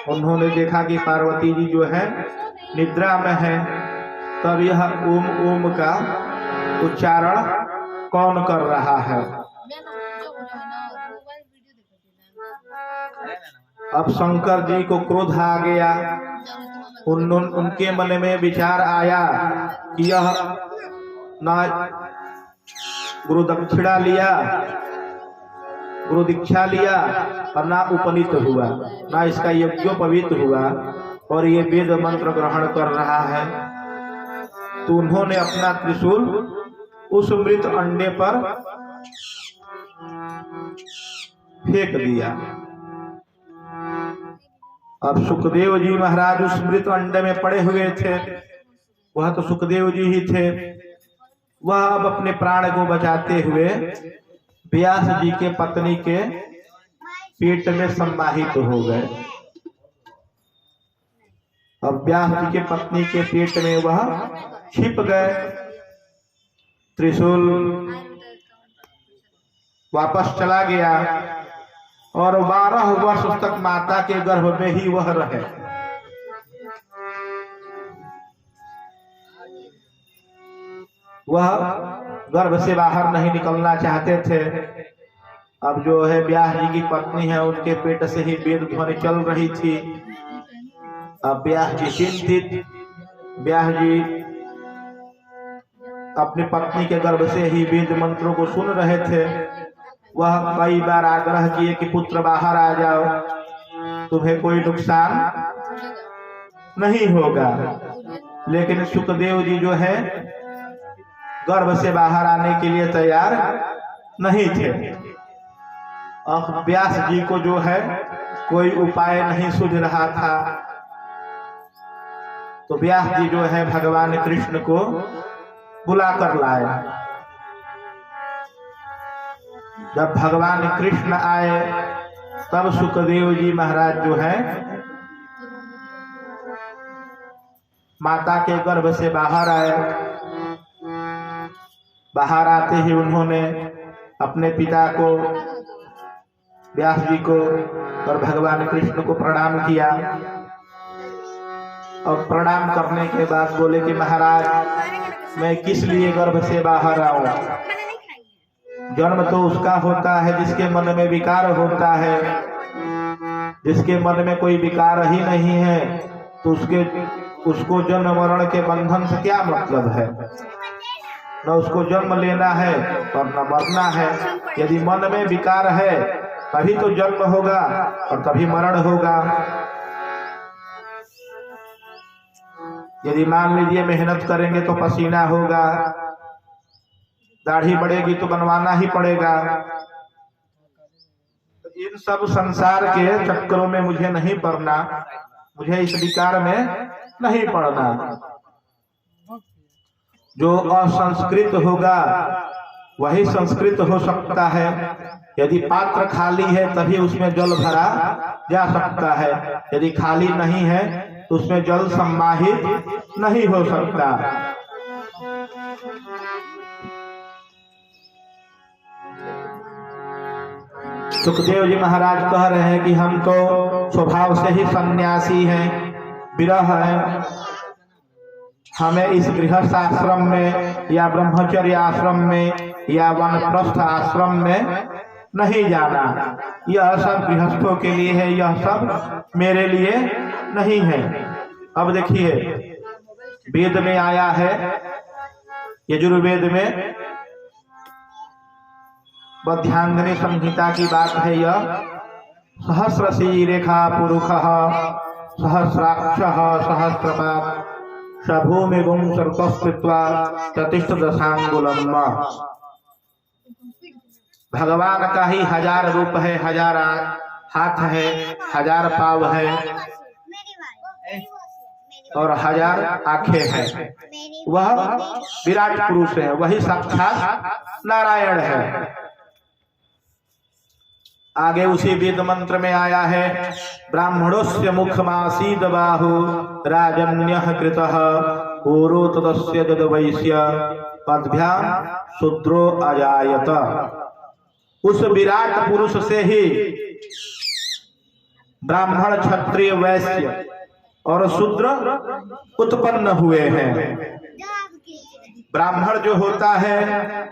उन्होंने देखा कि पार्वती जी जो है निद्रा में है। तब यह ओम ओम का उच्चारण कौन कर रहा है। अब शंकर जी को क्रोध आ गया। उनके मन में विचार आया कि यह ना गुरु दक्षिणा लिया, गुरु दीक्षा लिया और ना उपनीत हुआ, ना इसका यज्ञोपवीत हुआ और ये वेद मंत्र ग्रहण कर रहा है। तो उन्होंने अपना त्रिशूल उस मृत अंडे पर फेंक दिया। अब सुखदेव जी महाराज उस मृत अंडे में पड़े हुए थे। वह तो सुखदेव जी ही थे। वह अब अपने प्राण को बचाते हुए व्यास जी के पत्नी के पेट में समाहित हो गए। अब व्यास जी के पत्नी के पेट में वह छिप गए। त्रिशूल वापस चला गया और 12 वर्ष तक माता के गर्भ में ही वह रहे। वह गर्भ से बाहर नहीं निकलना चाहते थे। अब जो है व्यास जी की पत्नी है, उनके पेट से ही वेद ध्वनि चल रही थी। अब व्यास जी चिंतित, व्यास जी अपनी पत्नी के गर्भ से ही वेद मंत्रों को सुन रहे थे। वह कई बार आग्रह किए कि पुत्र बाहर आ जाओ, तुम्हें कोई नुकसान नहीं होगा। लेकिन सुखदेव जी जो है गर्भ से बाहर आने के लिए तैयार नहीं थे। अब व्यास जी को जो है कोई उपाय नहीं सूझ रहा था। तो व्यास जी जो है भगवान कृष्ण को बुला कर लाए। जब भगवान कृष्ण आए तब सुखदेव जी महाराज जो है माता के गर्भ से बाहर आए। बाहर आते ही उन्होंने अपने पिता को, व्यास जी को और भगवान कृष्ण को प्रणाम किया। और प्रणाम करने के बाद बोले कि महाराज, मैं किस लिए गर्भ से बाहर आऊं। जन्म तो उसका होता है जिसके मन में विकार होता है। जिसके मन में कोई विकार ही नहीं है तो उसको जन्म मरण के बंधन से क्या मतलब है। न उसको जन्म लेना है और न मरना है। यदि मन में विकार है तभी तो जन्म होगा और तभी मरण होगा। यदि मान लीजिए मेहनत करेंगे तो पसीना होगा, दाढ़ी बढ़ेगी तो बनवाना ही पड़ेगा। तो इन सब संसार के चक्करों में मुझे नहीं पड़ना, मुझे इस विकार में नहीं पड़ना। जो असंस्कृत होगा वही संस्कृत हो सकता है। यदि पात्र खाली है तभी उसमें जल भरा जा सकता है। यदि खाली नहीं है तो उसमें जल सम्माहित नहीं हो सकता। सुखदेव जी महाराज कह रहे हैं कि हम तो स्वभाव से ही सन्यासी हैं, विरह हैं। हमें इस गृहस्थ आश्रम में या ब्रह्मचर्य आश्रम में या वानप्रस्थ आश्रम में नहीं जाना। यह सब गृहस्थों के लिए है, यह सब मेरे लिए नहीं है। अब देखिए वेद में आया है, यजुर्वेद में मध्यांगनी संहिता की बात है। यह सहस्रशी रेखा पुरुषः सहस्राक्षः सहस्रपात् शभूमि गुं सर्कस्कृत्वा चतुष्टदशांगुलम्। भगवान का ही 1000 रूप है, 1000 हाथ है, 1000 पाँव है और 1000 आंखें हैं। वह विराट पुरुष है, वही साक्षात नारायण है। आगे उसी वेद मंत्र में आया है, ब्राह्मणोस्य मुखमासीद बाहु राजन्यः कृतः पूरो तदस्य जदवैश्य पद्भ्याम शूद्रो अजायत। उस विराट पुरुष से ही ब्राह्मण क्षत्रिय वैश्य और शूद्र उत्पन्न हुए हैं। ब्राह्मण जो होता है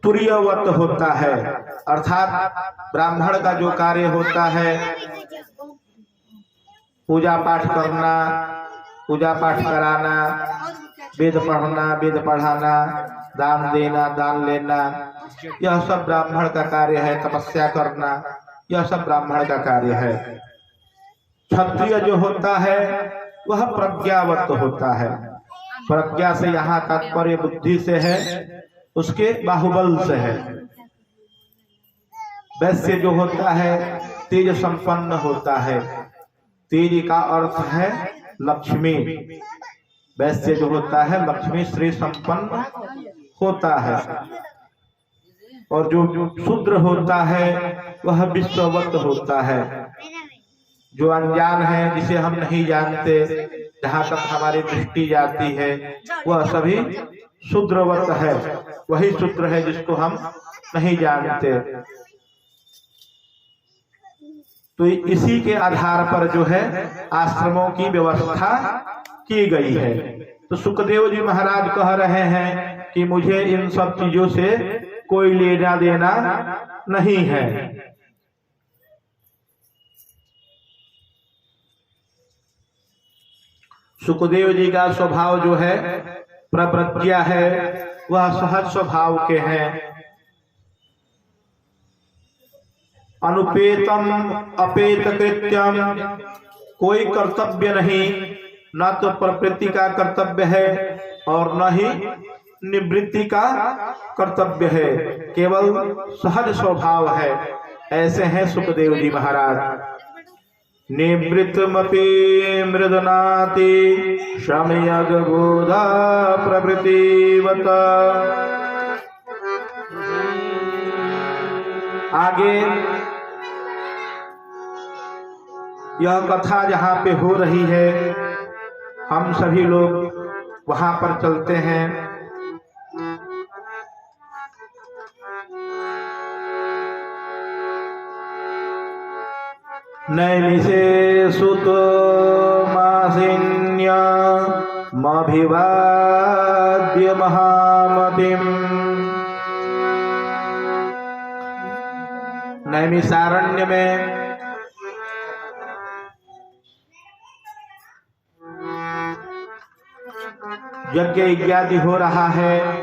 तुरीयवत होता है, अर्थात ब्राह्मण का जो कार्य होता है पूजा पाठ करना, पूजा पाठ कराना, वेद पढ़ना, वेद पढ़ाना, दान देना, दान लेना, यह सब ब्राह्मण का कार्य है। तपस्या करना, यह सब ब्राह्मण का कार्य है। क्षत्रिय जो होता है वह प्रज्ञावत होता है। प्रज्ञा से यहाँ तात्पर्य बुद्धि से है, उसके बाहुबल से है। वैश्य जो होता है तेज संपन्न होता है। तेज का अर्थ है लक्ष्मी। वैश्य जो होता है लक्ष्मी श्री संपन्न होता है। और जो शूद्र होता है वह विश्ववत होता है। जो अनजान है, जिसे हम नहीं जानते, जहाँ तक हमारी दृष्टि जाती है, वह सभी शूद्रवत है। वही शूद्र है जिसको हम नहीं जानते। तो इसी के आधार पर जो है आश्रमों की व्यवस्था की गई है। तो सुखदेव जी महाराज कह रहे हैं कि मुझे इन सब चीजों से कोई लेना देना नहीं है। सुखदेव जी का स्वभाव जो है प्रवृत्तिया है, वह सहज स्वभाव के हैं। अनुपेतम अपेत कृत्यम, कोई कर्तव्य नहीं, न तो प्रवृत्ति का कर्तव्य है और न ही निवृत्ति का कर्तव्य है, केवल सहज स्वभाव है। ऐसे हैं सुखदेव जी महाराज। निवृत्तमपि मृदनाति शमयग बोधा प्रवृत्तिवत। आगे यह कथा जहाँ पे हो रही है, हम सभी लोग वहां पर चलते हैं। नैमिषे सुत मासिन्य मभिवाद्य महामतिम्। नैमिषारण्य में यज्ञ इत्यादि हो रहा है।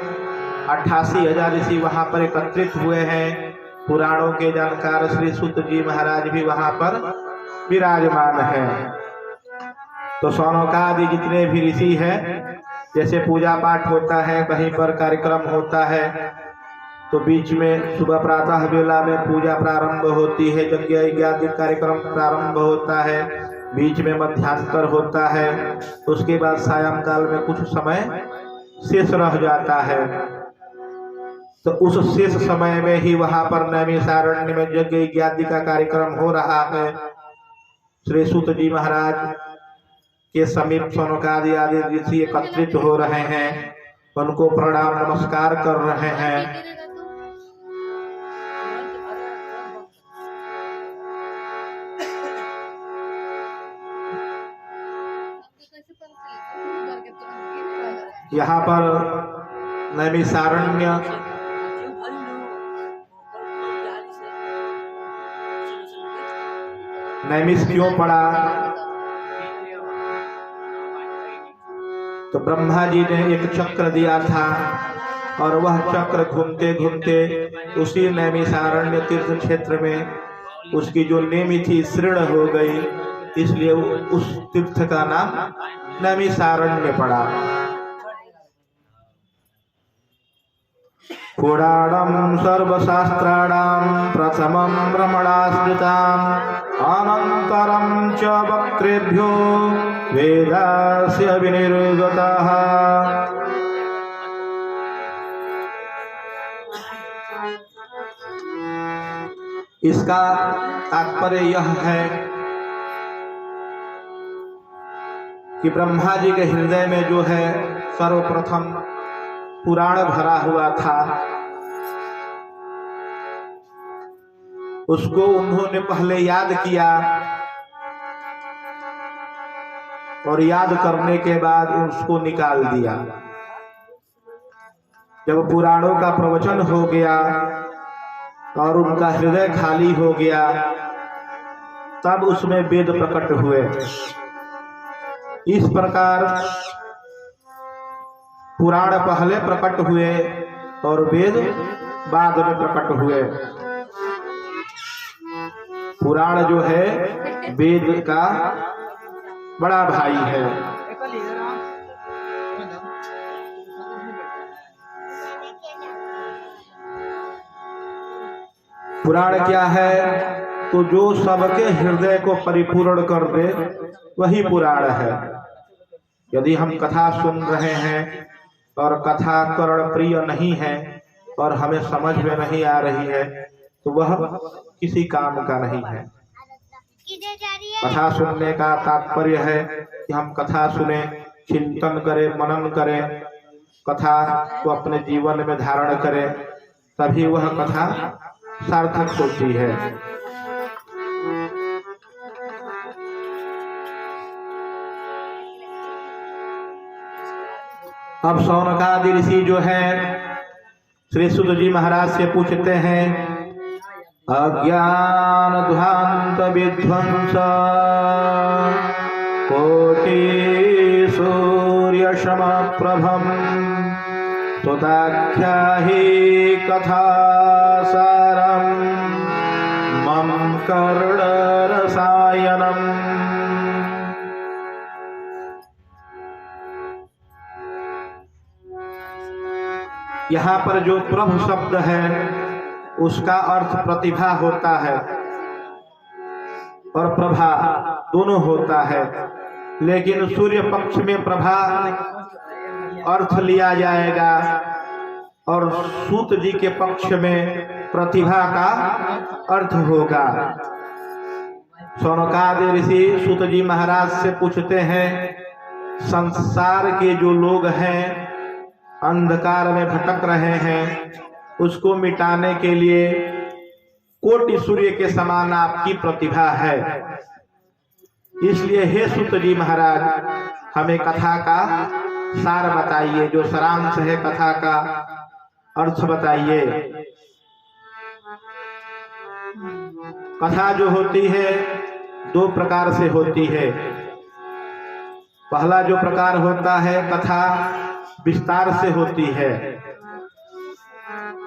88,000 ऋषि वहां पर एकत्रित हुए हैं। पुराणों के जानकार श्री सूत जी महाराज भी वहां पर विराजमान हैं। तो सौनकादि जितने भी ऋषि हैं, जैसे पूजा पाठ होता है, कहीं पर कार्यक्रम होता है तो बीच में सुबह प्रातः वेला में पूजा प्रारंभ होती है, यज्ञ इत्यादि कार्यक्रम प्रारंभ होता है, बीच में मध्यांतर होता है, उसके बाद सायंकाल में कुछ समय शेष रह जाता है। तो उस शेष समय में ही वहां पर नैमिषारण्य में यज्ञ इत्यादि का कार्यक्रम हो रहा है। श्री सूत जी महाराज के समीप सौनकादि आदि ऋषि एकत्रित हो रहे हैं, उनको प्रणाम नमस्कार कर रहे हैं। यहाँ पर नैमिषारण्य नैमिष क्यों पड़ा? तो ब्रह्मा जी ने एक चक्र दिया था और वह चक्र घूमते घूमते उसी नैमिषारण्य तीर्थ क्षेत्र में उसकी जो नेमि थी शीर्ण हो गई, इसलिए उस तीर्थ का नाम नैमिषारण्य पड़ा। पुराणं सर्वशास्त्राणां प्रथमं ब्रह्मणाश्रिताम् अनन्तरं च वक्त्रेभ्यो वेदास्य विनिर्गतः। इसका तात्पर्य यह है कि ब्रह्मा जी के हृदय में जो है सर्वप्रथम पुराण भरा हुआ था, उसको उन्होंने पहले याद किया और याद करने के बाद उसको निकाल दिया। जब पुराणों का प्रवचन हो गया और उनका हृदय खाली हो गया, तब उसमें वेद प्रकट हुए। इस प्रकार पुराण पहले प्रकट हुए और वेद बाद में प्रकट हुए। पुराण जो है वेद का बड़ा भाई है। पुराण क्या है? तो जो सबके हृदय को परिपूर्ण कर दे वही पुराण है। यदि हम कथा सुन रहे हैं और कथा कर्ण प्रिय नहीं है और हमें समझ में नहीं आ रही है, तो वह किसी काम का नहीं है। कथा सुनने का तात्पर्य है कि हम कथा सुने, चिंतन करें, मनन करें, कथा को अपने जीवन में धारण करें, तभी वह कथा सार्थक होती है। अब शौनकादि ऋषि जो है श्री सुत जी महाराज से पूछते हैं, अज्ञान ध्वांत विध्वंस कोटि सूर्य सम प्रभम तुदाख्या ही कथा सारम मम कर्ण रसायनम। यहाँ पर जो प्रभ शब्द है उसका अर्थ प्रतिभा होता है और प्रभा दोनों होता है, लेकिन सूर्य पक्ष में प्रभा अर्थ लिया जाएगा और सूत जी के पक्ष में प्रतिभा का अर्थ होगा। शौनकादि ऋषि सूत जी महाराज से पूछते हैं, संसार के जो लोग हैं अंधकार में भटक रहे हैं, उसको मिटाने के लिए कोटि सूर्य के समान आपकी प्रतिभा है। इसलिए हे सूत जी महाराज, हमें कथा का सार बताइए, जो सारांश है कथा का अर्थ बताइए। कथा जो होती है दो प्रकार से होती है। पहला जो प्रकार होता है कथा विस्तार से होती है,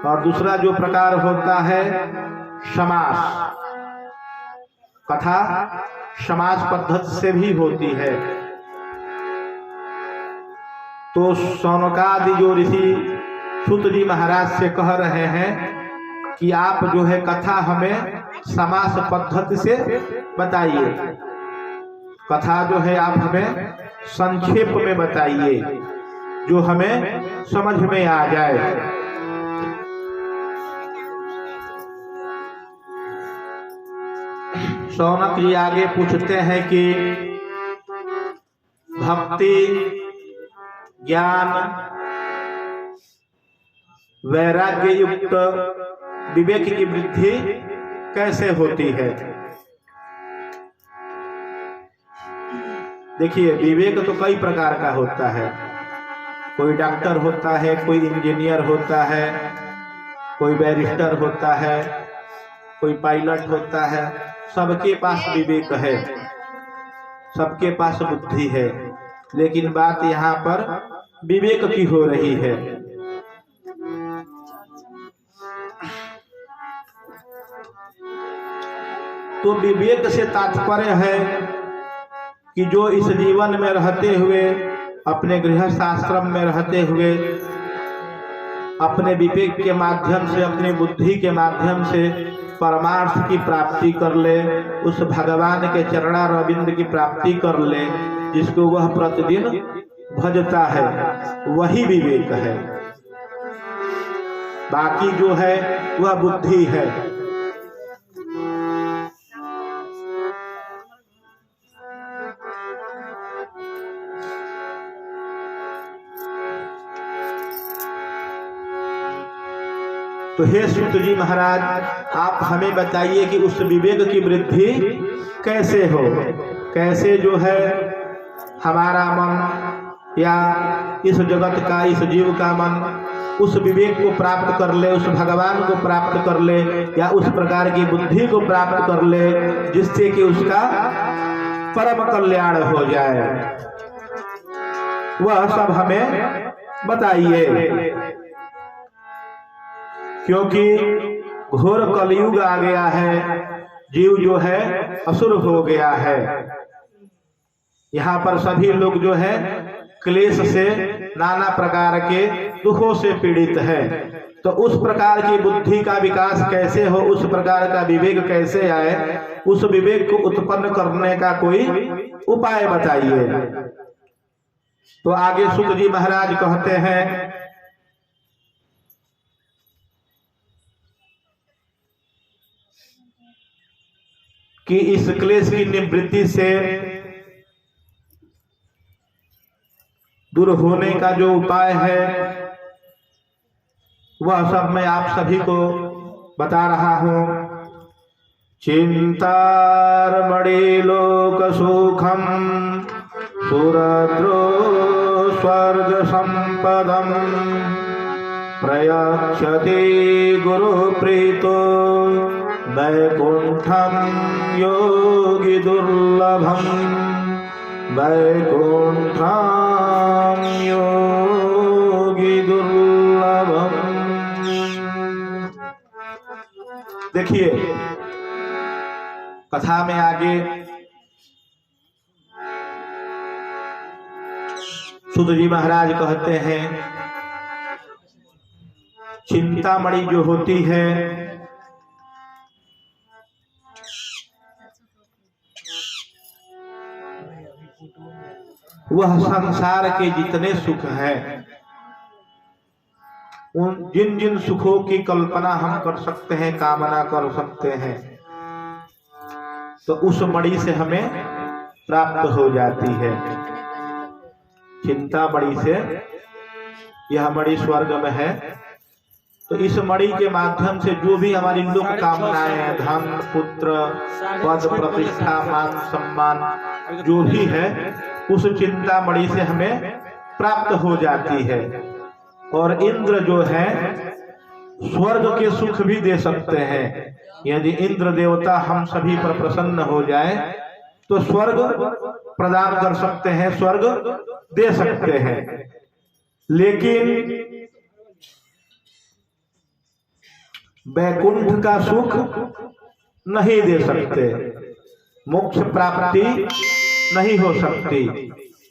और दूसरा जो प्रकार होता है समास। कथा समास पद्धति से भी होती है। तो शौनकादि जो ऋषि सूत जी महाराज से कह रहे हैं कि आप जो है कथा हमें समास पद्धति से बताइए, कथा जो है आप हमें संक्षेप में बताइए जो हमें समझ में आ जाए। शौनक जी आगे पूछते हैं कि भक्ति, ज्ञान, वैराग्य युक्त विवेक की वृद्धि कैसे होती है। देखिए, विवेक तो कई प्रकार का होता है। कोई डॉक्टर होता है, कोई इंजीनियर होता है, कोई बैरिस्टर होता है, कोई पायलट होता है। सबके पास विवेक है, सबके पास बुद्धि है, लेकिन बात यहाँ पर विवेक की हो रही है। तो विवेक से तात्पर्य है कि जो इस जीवन में रहते हुए, अपने गृहस्थ आश्रम में रहते हुए, अपने विवेक के माध्यम से, अपनी बुद्धि के माध्यम से परमार्थ की प्राप्ति कर ले, उस भगवान के चरणारविंद की प्राप्ति कर ले, जिसको वह प्रतिदिन भजता है, वही विवेक है। बाकी जो है वह बुद्धि है। तो हे सूत जी महाराज, आप हमें बताइए कि उस विवेक की वृद्धि कैसे हो, कैसे जो है हमारा मन या इस जगत का, इस जीव का मन उस विवेक को प्राप्त कर ले, उस भगवान को प्राप्त कर ले, या उस प्रकार की बुद्धि को प्राप्त कर ले जिससे कि उसका परम कल्याण हो जाए, वह सब हमें बताइए। क्योंकि घोर कलयुग आ गया है, जीव जो है असुर हो गया है। यहाँ पर सभी लोग जो है क्लेश से, नाना प्रकार के दुखों से पीड़ित है। तो उस प्रकार की बुद्धि का विकास कैसे हो, उस प्रकार का विवेक कैसे आए, उस विवेक को उत्पन्न करने का कोई उपाय बताइए। तो आगे सुत जी महाराज कहते हैं कि इस क्लेश की निवृत्ति से दूर होने का जो उपाय है वह सब मैं आप सभी को बता रहा हूं। चिंतामणि लोक सुखम सुरद्रो स्वर्ग संपदम प्रयच्छति गुरु प्रीतो वैकुंठम योगी दुर्लभम वैकुंठम योगी दुर्लभम। देखिए कथा में आगे सुत जी महाराज कहते हैं चिंतामणि जो होती है वह संसार के जितने सुख हैं, उन जिन जिन सुखों की कल्पना हम कर सकते हैं, कामना कर सकते हैं, तो उस मणि से हमें प्राप्त हो जाती है। चिंता मणि से, यह मणि स्वर्ग में है। तो इस मणि के माध्यम से जो भी हमारी लोक कामनाएं, धन, पुत्र, पद, प्रतिष्ठा, मान, सम्मान जो भी है उस चिंता मणि से हमें प्राप्त हो जाती है। और इंद्र जो है स्वर्ग के सुख भी दे सकते हैं। यदि इंद्र देवता हम सभी पर प्रसन्न हो जाए तो स्वर्ग प्रदान कर सकते हैं, स्वर्ग दे सकते हैं। लेकिन वैकुंठ का सुख नहीं दे सकते, मोक्ष प्राप्ति नहीं हो सकती।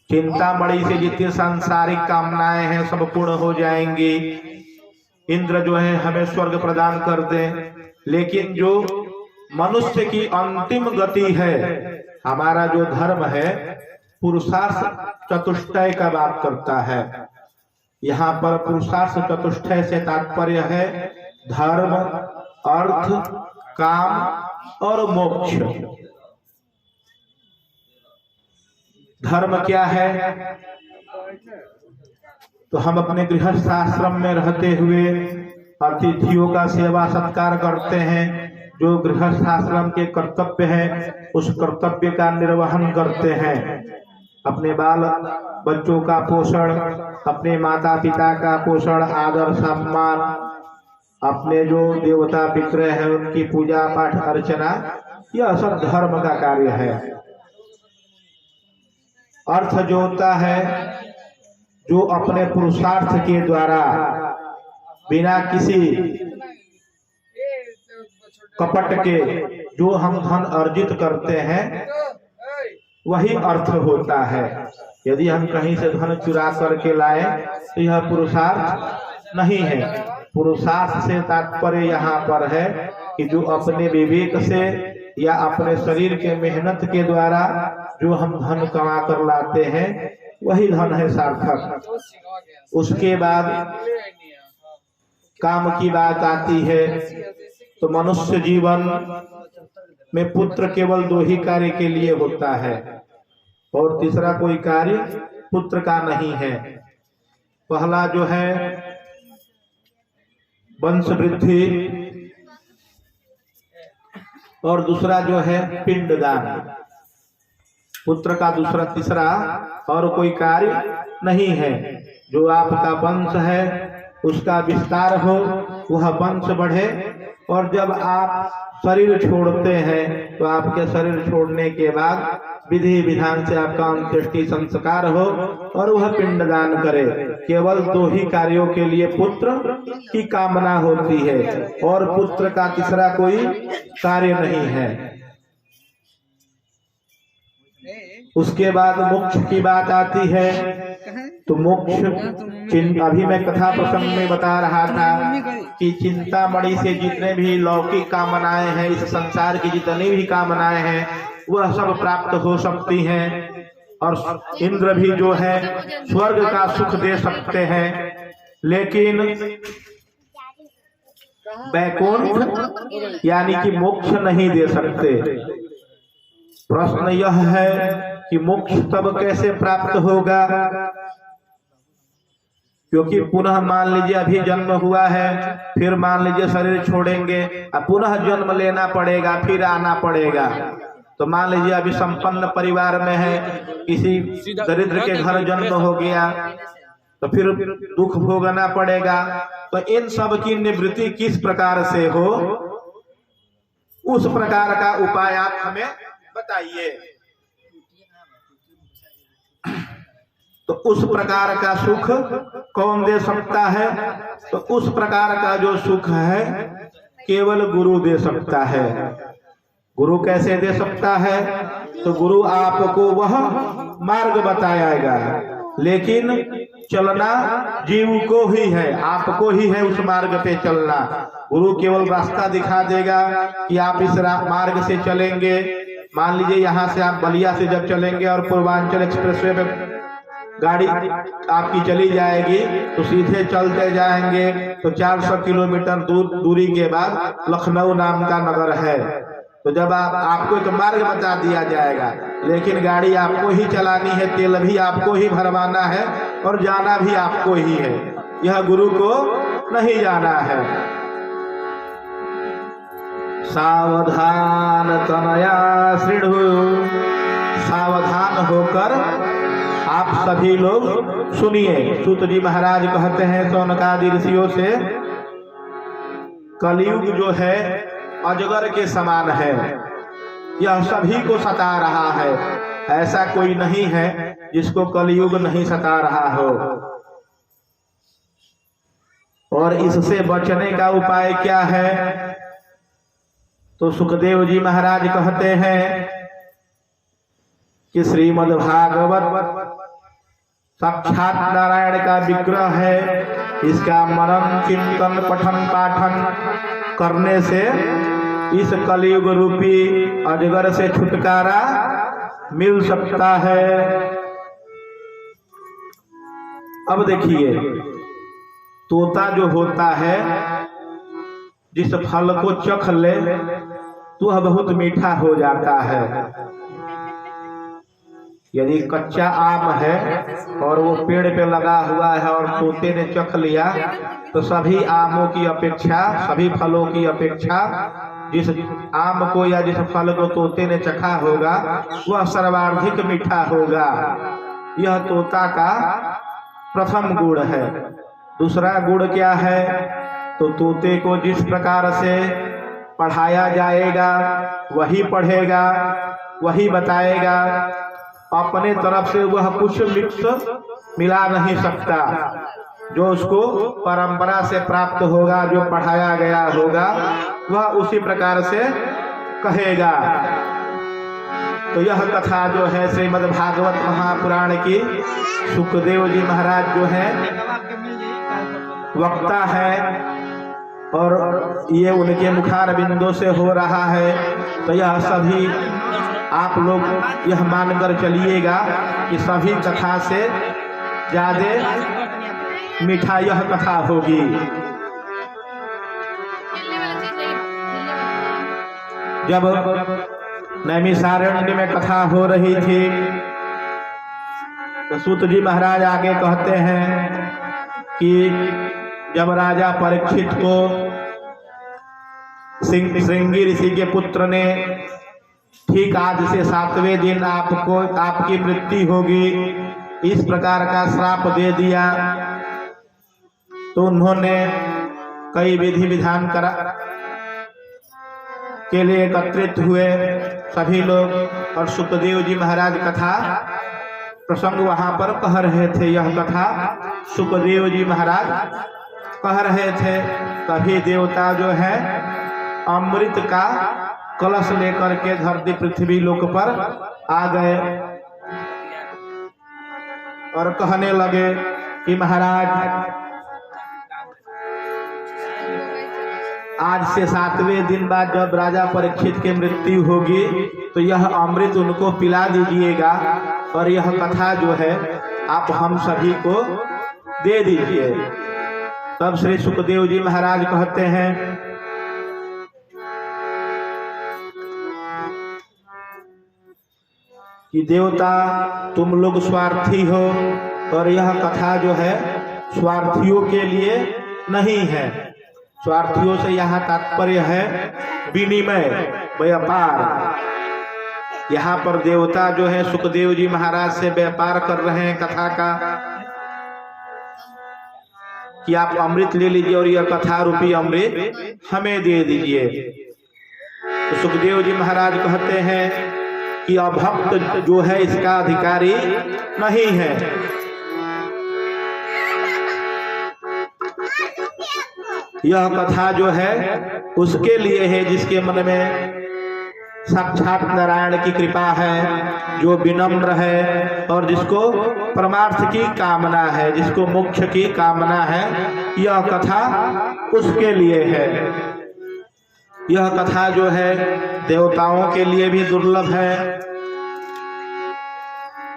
चिंतामणि से जितनी सांसारिक कामनाएं हैं सब पूर्ण हो जाएंगी। इंद्र जो है हमें स्वर्ग प्रदान कर दे, लेकिन जो मनुष्य की अंतिम गति है, हमारा जो धर्म है, पुरुषार्थ चतुष्टय का बात करता है। यहाँ पर पुरुषार्थ चतुष्टय से तात्पर्य है धर्म, अर्थ, काम और मोक्ष। धर्म क्या है? तो हम अपने गृहस्थ आश्रम में रहते हुए अतिथियों का सेवा सत्कार करते हैं। जो गृहस्थ आश्रम के कर्तव्य है उस कर्तव्य का निर्वहन करते हैं। अपने बाल बच्चों का पोषण, अपने माता पिता का पोषण, आदर सम्मान, अपने जो देवता विग्रह है उनकी पूजा पाठ अर्चना, यह सब धर्म का कार्य है। अर्थ जो होता है जो अपने पुरुषार्थ के द्वारा बिना किसी कपट के जो हम धन अर्जित करते हैं वही अर्थ होता है। यदि हम कहीं से धन चुरा करके लाए तो यह पुरुषार्थ नहीं है। पुरुषार्थ से तात्पर्य यहाँ पर है कि जो अपने विवेक से या अपने शरीर के मेहनत के द्वारा जो हम धन कमा कर लाते हैं वही धन है सार्थक। उसके बाद काम की बात आती है तो मनुष्य जीवन में पुत्र केवल दो ही कार्य के लिए होता है और तीसरा कोई कार्य पुत्र का नहीं है। पहला जो है वंश वृद्धि और दूसरा जो है पिंडदान। पुत्र का दूसरा तीसरा और कोई कार्य नहीं है। जो आपका वंश है उसका विस्तार हो, वह वंश बढ़े। और जब आप शरीर छोड़ते हैं तो आपके शरीर छोड़ने के बाद विधि विधान से आपका अंत्येष्टि संस्कार हो और वह पिंडदान करे। केवल 2 ही कार्यों के लिए पुत्र की कामना होती है और पुत्र का तीसरा कोई कार्य नहीं है। उसके बाद मोक्ष की बात आती है। तो मोक्ष अभी मैं कथा प्रसंग में बता रहा था कि चिंतामणि से जितने भी लौकिक कामनाएं हैं, इस संसार की जितनी भी कामनाएं हैं, वह सब प्राप्त हो सकती हैं। और इंद्र भी जो है स्वर्ग का सुख दे सकते हैं, लेकिन वैकुंठ यानी कि मोक्ष नहीं दे सकते। प्रश्न यह है कि मोक्ष तब कैसे प्राप्त होगा, क्योंकि पुनः मान लीजिए अभी जन्म हुआ है, फिर मान लीजिए शरीर छोड़ेंगे, अब पुनः जन्म लेना पड़ेगा, फिर आना पड़ेगा। तो मान लीजिए अभी संपन्न परिवार में है, किसी दरिद्र के घर जन्म हो गया तो फिर दुख भोगना पड़ेगा। तो इन सब की निवृत्ति किस प्रकार से हो, उस प्रकार का उपाय आप हमें बताइए। तो उस प्रकार का सुख कौन दे सकता है? तो उस प्रकार का जो सुख है केवल गुरु दे सकता है। गुरु कैसे दे सकता है? तो गुरु आपको वह मार्ग बताएगा, लेकिन चलना जीव को ही है, आपको ही है उस मार्ग पे चलना। गुरु केवल रास्ता दिखा देगा कि आप इस मार्ग से चलेंगे। मान लीजिए यहाँ से आप बलिया से जब चलेंगे और पूर्वांचल एक्सप्रेसवे में गाड़ी आपकी चली जाएगी तो सीधे चलते जाएंगे तो 400 किलोमीटर दूरी के बाद लखनऊ नाम का नगर है। तो जब आपको एक मार्ग बता दिया जाएगा, लेकिन गाड़ी आपको ही चलानी है, तेल भी आपको ही भरवाना है और जाना भी आपको ही है। यह गुरु को नहीं जाना है। सावधान तनया श्रीढ़ु, सावधान होकर आप सभी लोग सुनिए। सूत जी महाराज कहते हैं शौनकादि ऋषियों से, कलयुग जो है अजगर के समान है, यह सभी को सता रहा है। ऐसा कोई नहीं है जिसको कलयुग नहीं सता रहा हो। और इससे बचने का उपाय क्या है? तो सुखदेव जी महाराज कहते हैं कि श्रीमद् भागवत साक्षात नारायण का विग्रह है। इसका मनन चिंतन पठन पाठन करने से इस कलयुग रूपी अजगर से छुटकारा मिल सकता है। अब देखिए, तोता जो होता है जिस फल को चख ले तो वह बहुत मीठा हो जाता है। यदि कच्चा आम है और वो पेड़ पे लगा हुआ है और तोते ने चख लिया तो सभी आमों की अपेक्षा, सभी फलों की अपेक्षा जिस आम को या जिस फल को तोते ने चखा होगा वह सर्वाधिक मीठा होगा। यह तोता का प्रथम गुण है। दूसरा गुण क्या है? तो तोते को जिस प्रकार से पढ़ाया जाएगा वही पढ़ेगा, वही बताएगा। अपने तरफ से वह कुछ मिक्स मिला नहीं सकता। जो उसको परंपरा से प्राप्त होगा, जो पढ़ाया गया होगा, वह उसी प्रकार से कहेगा। तो यह कथा जो है श्रीमद् भागवत महापुराण की, सुखदेव जी महाराज जो है वक्ता है और ये उनके मुखार बिंदु से हो रहा है। तो यह सभी आप लोग यह मानकर चलिएगा कि सभी कथा से ज्यादा मीठा यह कथा होगी। जब नैमिषारण्य में कथा हो रही थी तो सूत जी महाराज आगे कहते हैं कि जब राजा परीक्षित को श्रृंगी ऋषि के पुत्र ने ठीक आज से 7वें दिन आपको आपकी मृत्यु होगी, इस प्रकार का श्राप दे दिया। तो उन्होंने कई विधि विधान करा के लिए एकत्रित हुए सभी लोग, और सुखदेव जी महाराज कथा प्रसंग वहां पर कह रहे थे। यह कथा सुखदेव जी महाराज कह रहे थे। तभी देवता जो है अमृत का कलश लेकर के धरती पृथ्वी लोक पर आ गए और कहने लगे कि महाराज आज से 7वें दिन बाद जब राजा परीक्षित की मृत्यु होगी तो यह अमृत उनको पिला दीजिएगा और यह कथा जो है आप हम सभी को दे दीजिए। तब श्री सुखदेव जी महाराज कहते हैं कि देवता तुम लोग स्वार्थी हो और यह कथा जो है स्वार्थियों के लिए नहीं है। स्वार्थियों से यहाँ तात्पर्य है विनिमय, व्यापार। यहाँ पर देवता जो है सुखदेव जी महाराज से व्यापार कर रहे हैं कथा का कि आप अमृत ले लीजिए और यह कथा रूपी अमृत हमें दे दीजिए। तो सुखदेव जी महाराज कहते हैं कि अभक्त जो है इसका अधिकारी नहीं है। यह कथा जो है उसके लिए है जिसके मन में साक्षात नारायण की कृपा है, जो विनम्र है और जिसको परमार्थ की कामना है, जिसको मोक्ष की कामना है। यह कथा उसके लिए है। यह कथा जो है देवताओं के लिए भी दुर्लभ है।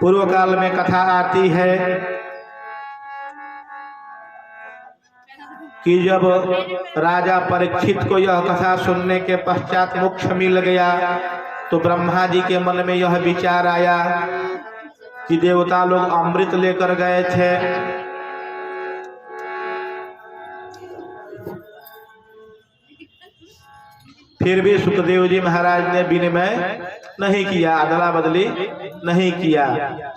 पूर्व काल में कथा आती है कि जब राजा परीक्षित को यह कथा सुनने के पश्चात मोक्ष मिल गया तो ब्रह्मा जी के मन में यह विचार आया कि देवता लोग अमृत लेकर गए थे, फिर भी सुखदेव जी महाराज ने विनिमय नहीं किया, अदला बदली नहीं किया।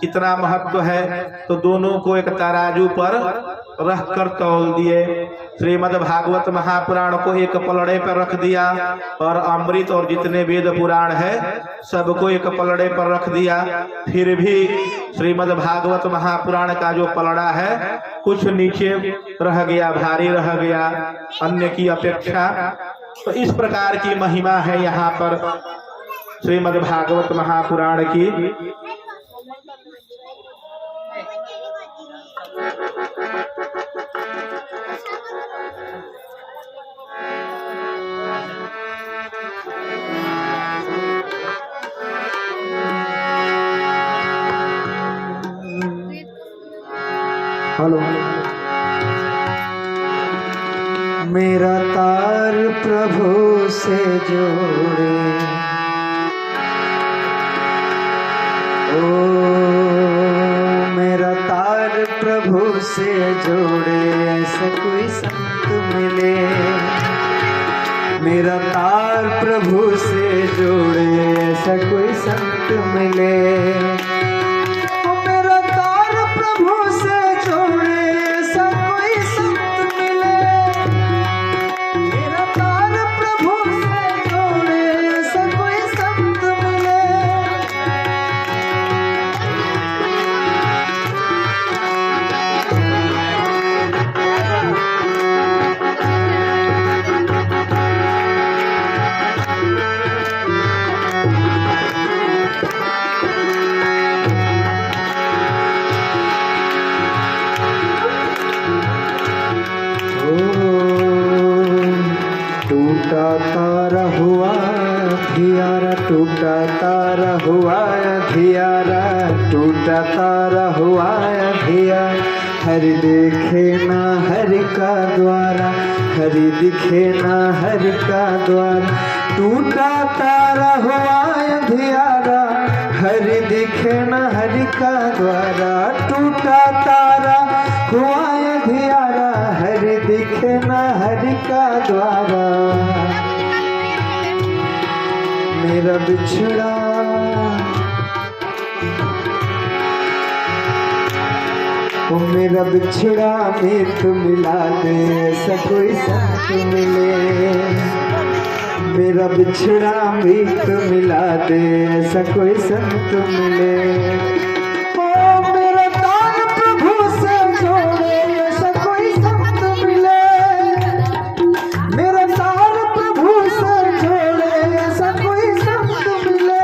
कितना महत्व है। तो दोनों को एक तराजू पर रखकर तौल दिए। श्रीमद् भागवत महापुराण को एक पलड़े पर रख दिया और अमृत और जितने वेद पुराण है सबको एक पलड़े पर रख दिया। फिर भी श्रीमद् भागवत महापुराण का जो पलड़ा है कुछ नीचे रह गया, भारी रह गया अन्य की अपेक्षा। तो इस प्रकार की महिमा है यहाँ पर श्रीमद् भागवत महापुराण की। हेलो। मेरा तार प्रभु से जोड़े, ओ मेरा तार प्रभु से जोड़े, ऐसा कोई संत मिले। मेरा तार प्रभु से जोड़े, ऐसा कोई संत मिले। मेरा तार प्रभु से जोड़े, ऐसा कोई संत मिले। मेरा तार प्रभु से जोड़े, ऐसा कोई संत मिले। टूटा तारा हुआ धियारा, टूटा तारा हुआ धियारा, टूटा तारा हुआ धिया। हरि देखे ना हरि का द्वारा, हरि दिखे ना हरि का द्वारा। टूटा तारा हुआ धियारा, हरि दिखे ना हरि का द्वारा। टूटा तारा हुआ धियारा, हरि दिखे ना हरि का द्वारा। मेरा बिछड़ा ओ मेरा बिछड़ा मीत मिला दे, ऐसा कोई संत मिले। मेरा बिछड़ा मीत मिला दे, ऐसा कोई संत मिले। ओ मेरा तार प्रभु से जोड़े, ऐसा कोई संत मिले। मेरा तार प्रभु से जोड़े, ऐसा कोई संत मिले।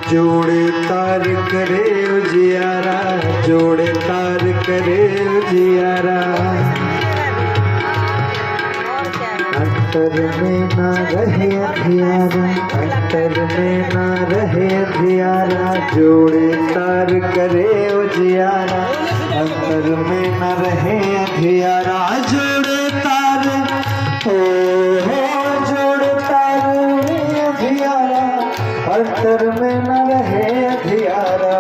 जोड़े तार करे उजियारा, जोड़े तार करे उजियारा। अंतर में ना रहे अंधियारा, अंतर में ना रहे अंधियारा। जोड़े तार करे उजियारा, अंतर में ना रहे अंधियारा। जोड़े तार हो जोड़े तार उजियारा, अंतर में न रहे अंधियारा।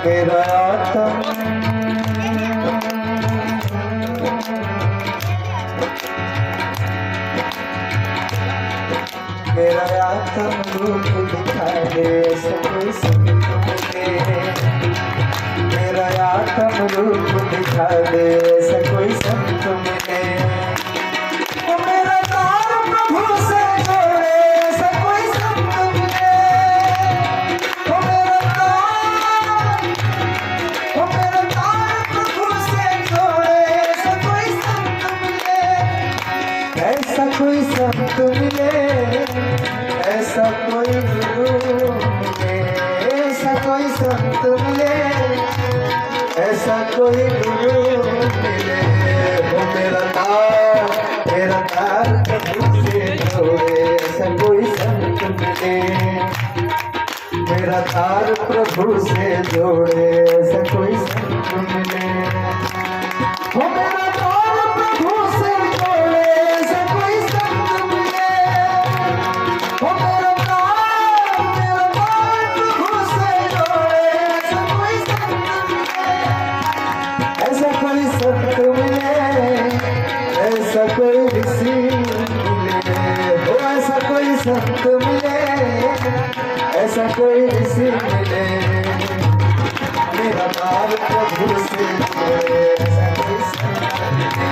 मेरा आत्मा मेरा आत्म रूप दिखा दे, ऐसा कोई संत मिले। मेरा आत्म रूप दिखा दे, ऐसा कोई संत मिले। ओ मेरा तार प्रभु से जोड़े, ऐसा कोई संत मिले। ओ मेरा तार प्रभु से जोड़े, ऐसा कोई संत मिले। ऐसा कोई संत मिले, ऐसा कोई गुरु मिले। ऐसा कोई संत मिले, ऐसा कोई गुरु मिले। वो मेरा तार प्रभु से जोड़े, ऐसा कोई संत मिले। मेरा तार प्रभु से जोड़े, ऐसा कोई संत मिले। वो मेरा तार प्रभु से जोड़े, ऐसा कोई संत मिले। वो मेरा तार प्रभु से जोड़े, ऐसा कोई संत मिले। ऐसा कोई संत मिले, ऐसा कोई ऋषि मिले। ओ ऐसा कोई संत मिले, ऐसा कोई ऋषि मिले। मेरा तार प्रभु से जोड़े, ऐसा कोई संत मिले।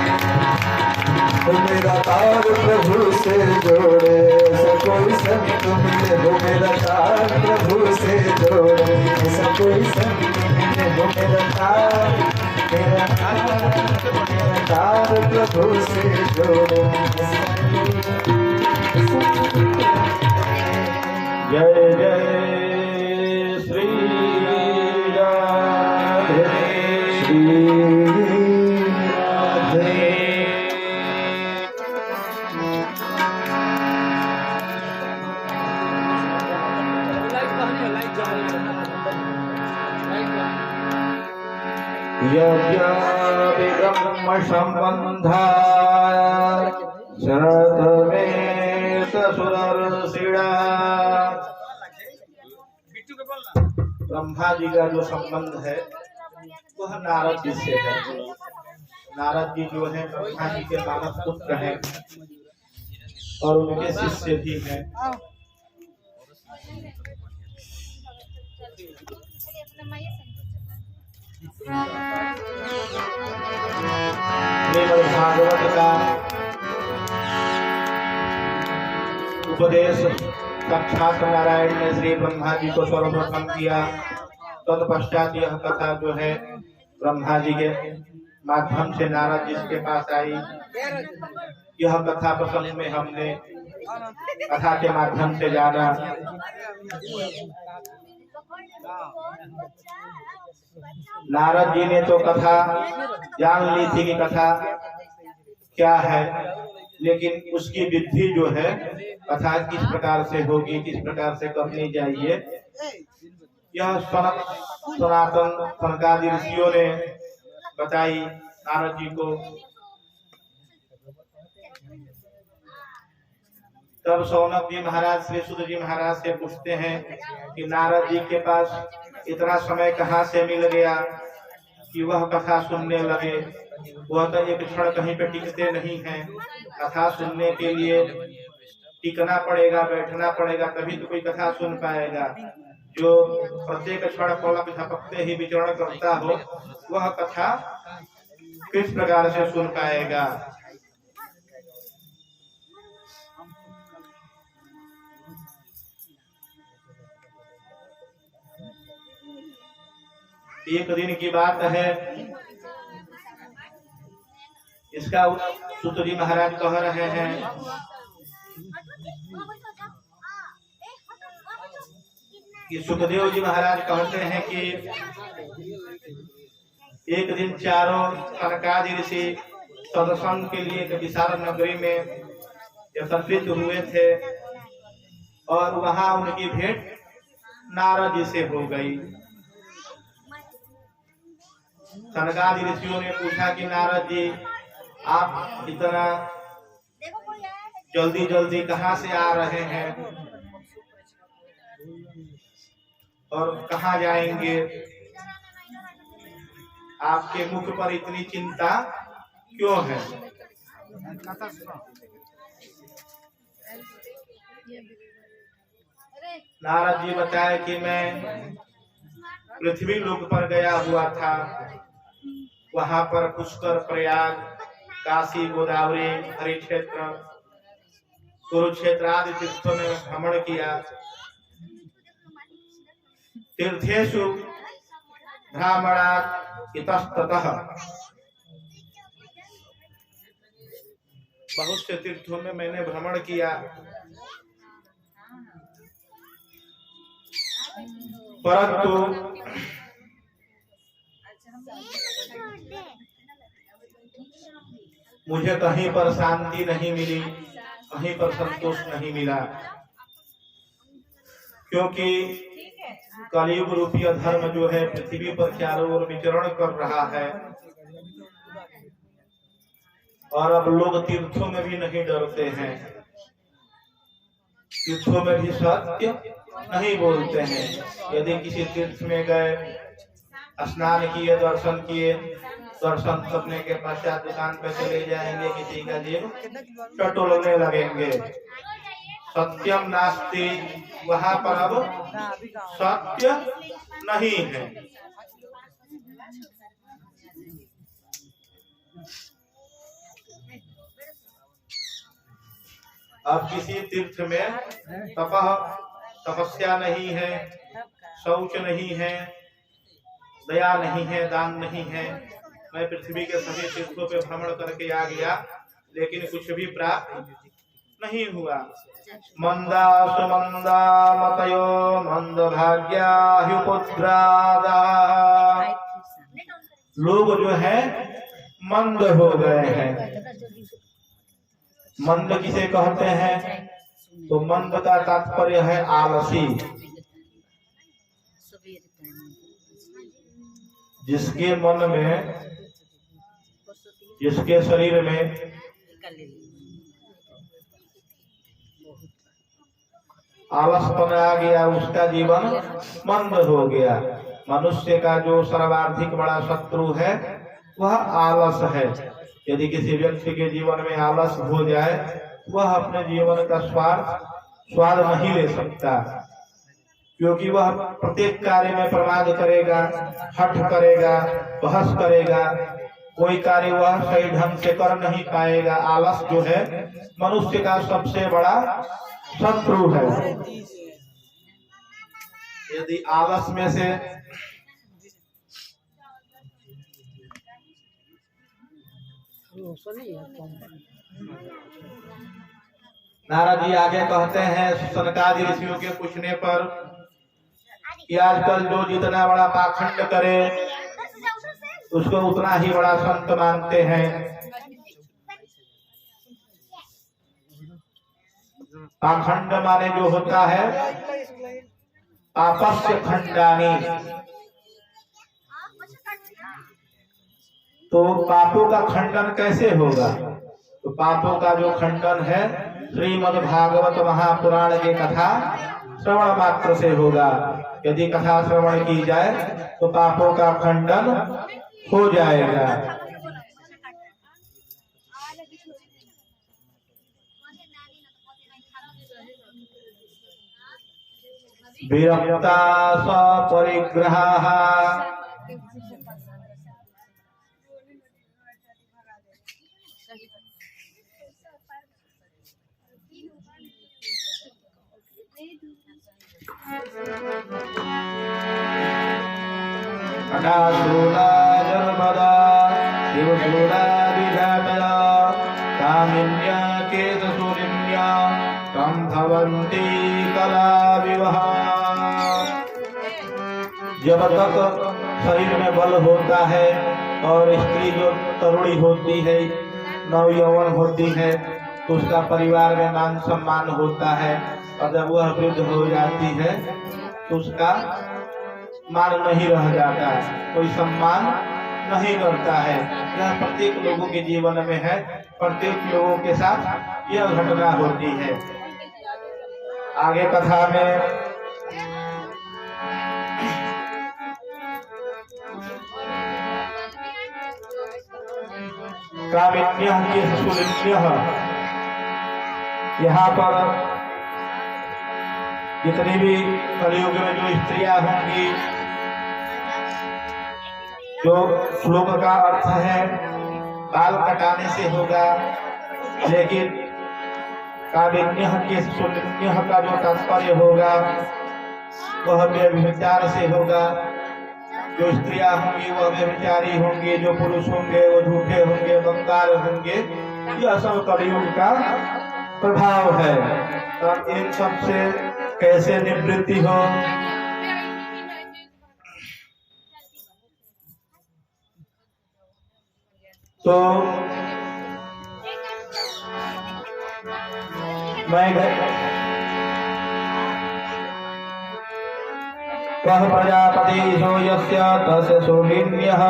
तो मेरा तार प्रभु से जोड़े, ऐसा कोई संत मिले। वो मेरा तार प्रभु से जोड़े, ऐसा कोई संत मिले। वो मेरा तार प्रभु से जोड़े, ऐसा कोई संत मिले। जय जय श्री राधे श्री राधे। यज्ञ संबंधा शरद में सुदर्शिणा। ब्रह्मा जी का जो संबंध है वह नारद जी से है। नारद जी जो है ब्रह्मा जी के मानस पुत्र हैं और उनके शिष्य भी हैं। श्रीमद् भागवत का उपदेश साक्षात नारायण ने श्री ब्रह्मा जी को सर्वप्रथम किया तत्पश्चात यह कथा जो है ब्रह्मा जी के माध्यम से नारद जी के पास आई। यह कथा प्रसंग में हमने कथा के माध्यम से जाना। नारद जी ने तो कथा जान ली थी कि कथा क्या है, लेकिन उसकी विधि जो है कथा किस प्रकार से होगी, किस प्रकार से करनी चाहिए, यह सनातन सनकादि ऋषियों ने बताई नारद जी को। तब शौनक जी महाराज श्री सुत जी महाराज से पूछते हैं कि नारद जी के पास इतना समय कहाँ से मिल गया कि वह कथा सुनने लगे। वह तो एक क्षण कहीं पे टिकते नहीं हैं। कथा सुनने के लिए टिकना पड़ेगा, बैठना पड़ेगा, तभी तो कोई कथा सुन पाएगा। जो प्रत्येक क्षण पलक झपकते ही विचरण करता हो, वह कथा किस प्रकार से सुन पाएगा। एक दिन की बात है, इसका सुत जी महाराज कह रहे हैं कि सुखदेव जी महाराज कहते हैं कि एक दिन चारों सनकादि ऋषि सत्संग के लिए एक विशाल नगरी में एकत्रित हुए थे और वहां उनकी भेंट नारद जी से हो गई। सनकादि ऋषियों ने पूछा कि नारद जी, आप इतना जल्दी जल्दी कहाँ से आ रहे हैं और कहाँ जाएंगे? आपके मुख पर इतनी चिंता क्यों है? नारद जी बताए कि मैं पृथ्वी लोक पर गया हुआ था। वहां पर पुष्कर, प्रयाग, काशी, गोदावरी, हरिक्षेत्र, कुरुक्षेत्र आदि तीर्थों में भ्रमण किया। तीर्थेषु भ्रमणात् इतस्ततः, बहुत से तीर्थों में मैंने भ्रमण किया, परंतु मुझे कहीं पर शांति नहीं मिली, कहीं पर संतोष नहीं मिला, क्योंकि कलयुग रूपी धर्म जो है पृथ्वी पर चारों ओर विचरण कर रहा है और अब लोग तीर्थों में भी नहीं डरते हैं, तीर्थों में भी सत्य नहीं बोलते हैं। यदि किसी तीर्थ में गए, स्नान किए, दर्शन किए, दर्शन करने के पश्चात दुकान पे चले जाएंगे, किसी का जेब टटोलने लगेंगे। सत्यम नास्ति, वहां पर अब सत्य नहीं है। अब किसी तीर्थ में तपस्या नहीं है, शौच नहीं है, दया नहीं है, दान नहीं है। मैं पृथ्वी के सभी तीर्थों पे भ्रमण करके आ गया, लेकिन कुछ भी प्राप्त नहीं हुआ। मंदा सुमंदा मतयो मंद भाग्या ह्युपुत्रादा, लोग जो है मंद हो गए हैं। मंद किसे कहते हैं? तो मंद का तात्पर्य है आलसी। जिसके मन में, जिसके शरीर में आलसपन आ गया, उसका जीवन मंद हो गया। मनुष्य का जो सर्वाधिक बड़ा शत्रु है वह आलस है। यदि किसी व्यक्ति के जीवन में आलस हो जाए, वह अपने जीवन का स्वाद नहीं ले सकता, क्योंकि वह प्रत्येक कार्य में प्रमाद करेगा, हठ करेगा, बहस करेगा, कोई कार्य वह सही ढंग से कर नहीं पाएगा। आलस जो है मनुष्य का सबसे बड़ा शत्रु है। यदि आलस में से नारद जी आगे कहते हैं सनकादि ऋषियों के पूछने पर कि आजकल जो जितना बड़ा पाखंड करे उसको उतना ही बड़ा संत मानते हैं। पाखंड माने जो होता है आपस्य खंडानी, तो पापों का खंडन कैसे होगा? तो पापों का जो खंडन है श्रीमद् भागवत महापुराण की कथा श्रवण मात्र से होगा। यदि कथा श्रवण की जाए तो पापों का खंडन हो जाएगा। विरक्ता सपरिग्रहाः अनाशूला जन्मदा शिवशूला विधातया कामिन्या केतसूरिण्या संभवन्ति कला विवाह। जब तक शरीर में बल होता है और स्त्री जो तरुणी होती है, नवयौवन होती है, तो उसका परिवार में मान सम्मान होता है, और जब वह वृद्ध हो जाती है तो उसका मान नहीं रह जाता, कोई सम्मान नहीं करता है। यह प्रत्येक लोगों के जीवन में है, प्रत्येक लोगों के साथ यह घटना होती है। आगे कथा में कामिन्यः केशसूलिन्यः, यहाँ पर जितनी भी कलयुग में जो स्त्रियां होंगी, जो श्लोक का अर्थ है बाल कटाने से होगा, लेकिन कामिन्यः केशसूलिन्यः का जो तात्पर्य होगा वह व्यभिचार से होगा। जो स्त्रियां होंगी वह व्यभिचारी होंगी, जो पुरुष होंगे वो झूठे होंगे, बंगाल होंगे। यह सब कलयुग का प्रभाव है। तो इन सब से कैसे निवृत्ति हो? तो कह प्रजापति सो यस्य तस्य शूलिन्यः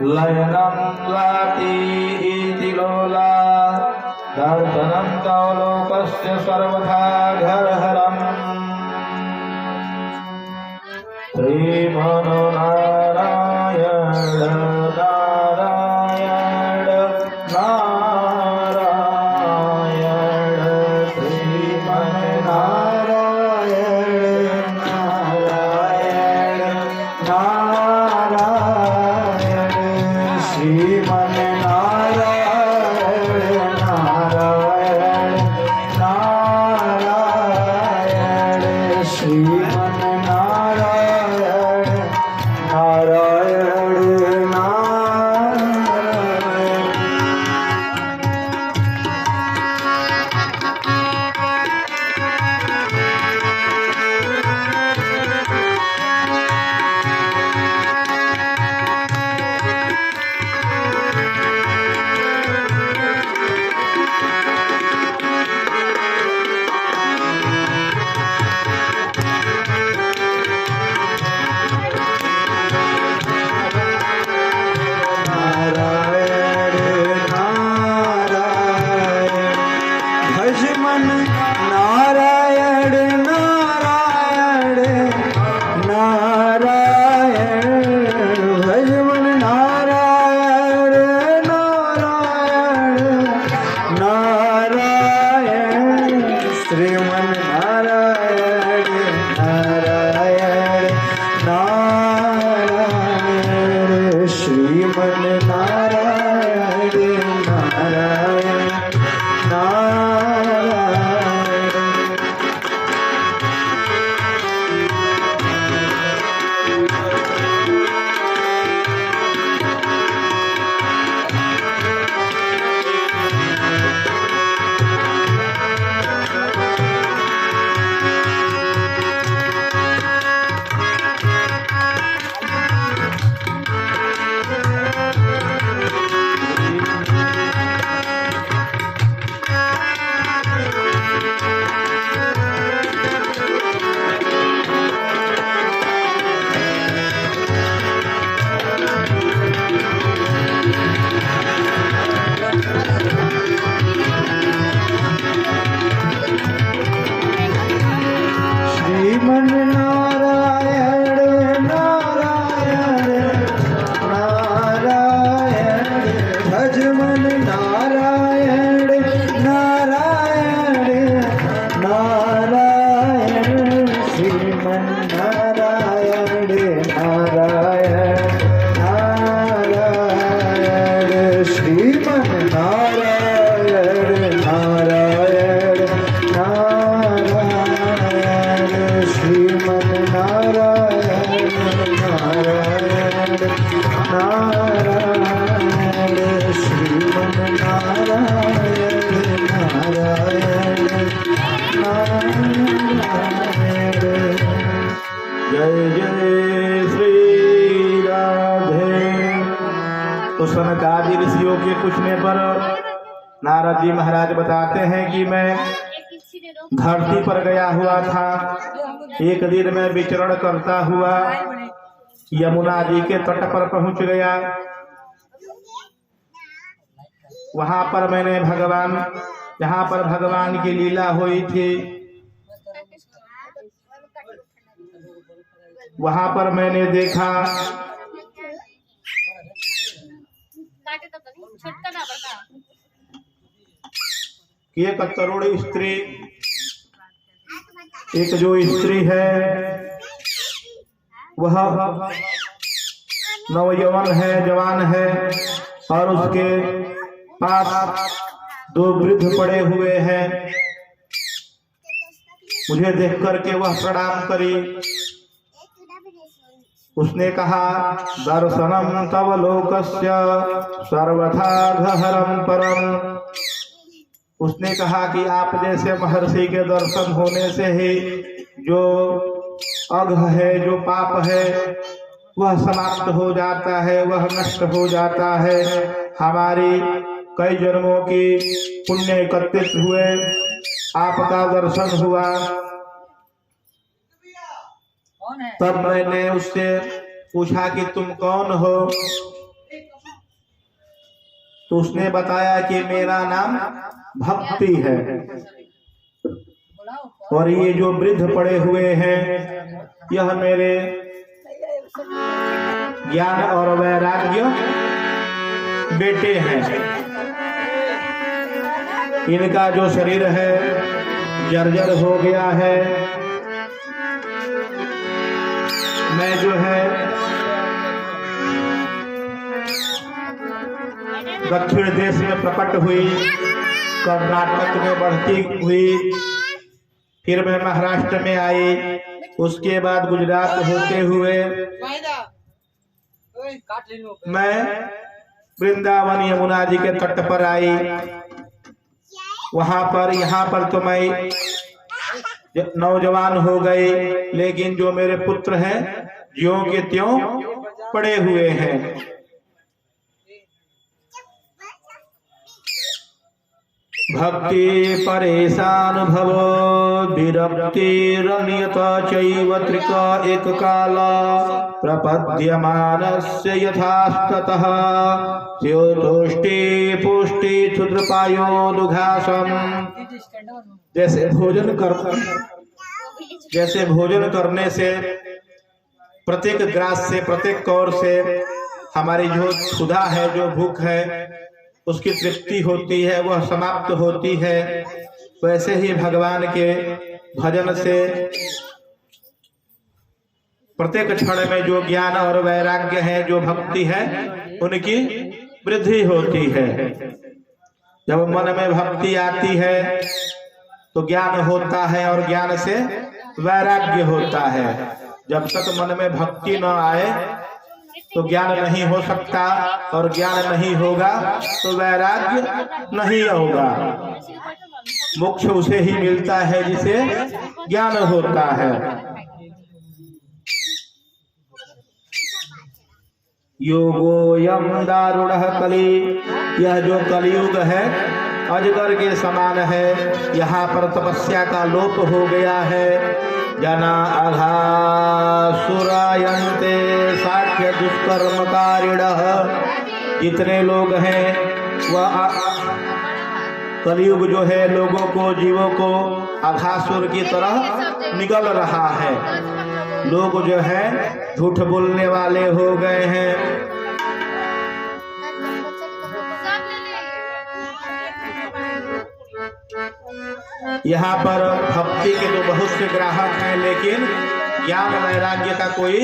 लयनं लाति इति लोला दर्शनं तौ लोकस्य सर्वथा घरहरम्। श्रीमनो नारायण नारायण नारायण श्रीमन नारायण नारायण नारायण श्रीमन नारायण नारायण नारायण श्रीमन नारायण नारायण नारायण। तो सनकादि ऋषियों के पूछने पर नारद जी महाराज बताते हैं कि मैं धरती पर गया हुआ था। एक दिन मैं विचरण करता हुआ यमुना जी के तट पर पहुंच गया। वहां पर मैंने जहां पर भगवान की लीला हुई थी, वहां पर मैंने देखा कि एक तरुण स्त्री, एक जो स्त्री है वह नौजवान है, जवान है, और उसके पास दो वृद्ध पड़े हुए हैं। मुझे देख करके वह प्रणाम करी। उसने कहा, दर्शनम तव लोकस्य सर्वथा घहरम परम। उसने कहा कि आप जैसे महर्षि के दर्शन होने से ही जो अघ है, जो पाप है, वह समाप्त हो जाता है, वह नष्ट हो जाता है। हमारी कई जन्मों की पुण्य एकत्रित हुए, आपका दर्शन हुआ। तब मैंने उससे पूछा कि तुम कौन हो? तो उसने बताया कि मेरा नाम भक्ति है, और ये जो वृद्ध पड़े हुए हैं यह मेरे ज्ञान और वैराग्य बेटे हैं। इनका जो शरीर है जर्जर हो गया है। मैं जो है दक्षिण देश में प्रकट हुई, कर्नाटक में बढ़ती हुई, फिर मैं महाराष्ट्र में आई, उसके बाद गुजरात होते हुए मैं वृंदावन यमुना जी के तट पर आई। यहाँ पर तो मैं नौजवान हो गई, लेकिन जो मेरे पुत्र हैं ज्यों के त्यों पड़े हुए हैं। भक्ति परेशानुभवो विरक्तिरनियत चैव त्रिक एक काल प्रपद्यमानस्य यथास्ततः स्योतुष्टि पुष्टि क्षुद्रपायो दुघासम। जैसे भोजन करने से प्रत्येक ग्रास से, प्रत्येक कौर से हमारी जो क्षुधा है, जो भूख है, उसकी तृप्ति होती है, वह समाप्त होती है। वैसे ही भगवान के भजन से प्रत्येक क्षण में जो ज्ञान और वैराग्य है, जो भक्ति है, उनकी वृद्धि होती है। जब मन में भक्ति आती है तो ज्ञान होता है, और ज्ञान से वैराग्य होता है। जब तक मन में भक्ति न आए तो ज्ञान नहीं हो सकता, और ज्ञान नहीं होगा तो वैराग्य नहीं होगा। मोक्ष उसे ही मिलता है जिसे ज्ञान होता है। योगोयम दारुणः कली, यह जो कलियुग है अजगर के समान है। यहाँ पर तपस्या का लोप हो गया है। जना अघासुरायन्ते साख्य दुष्कर्मकारिणः। जितने लोग हैं वह कलियुग जो है लोगों को, जीवों को अघासुर की तरह निगल रहा है। लोग जो है झूठ बोलने वाले हो गए हैं। यहाँ पर भक्ति के तो बहुत से ग्राहक हैं, लेकिन ज्ञान वैराग्य का कोई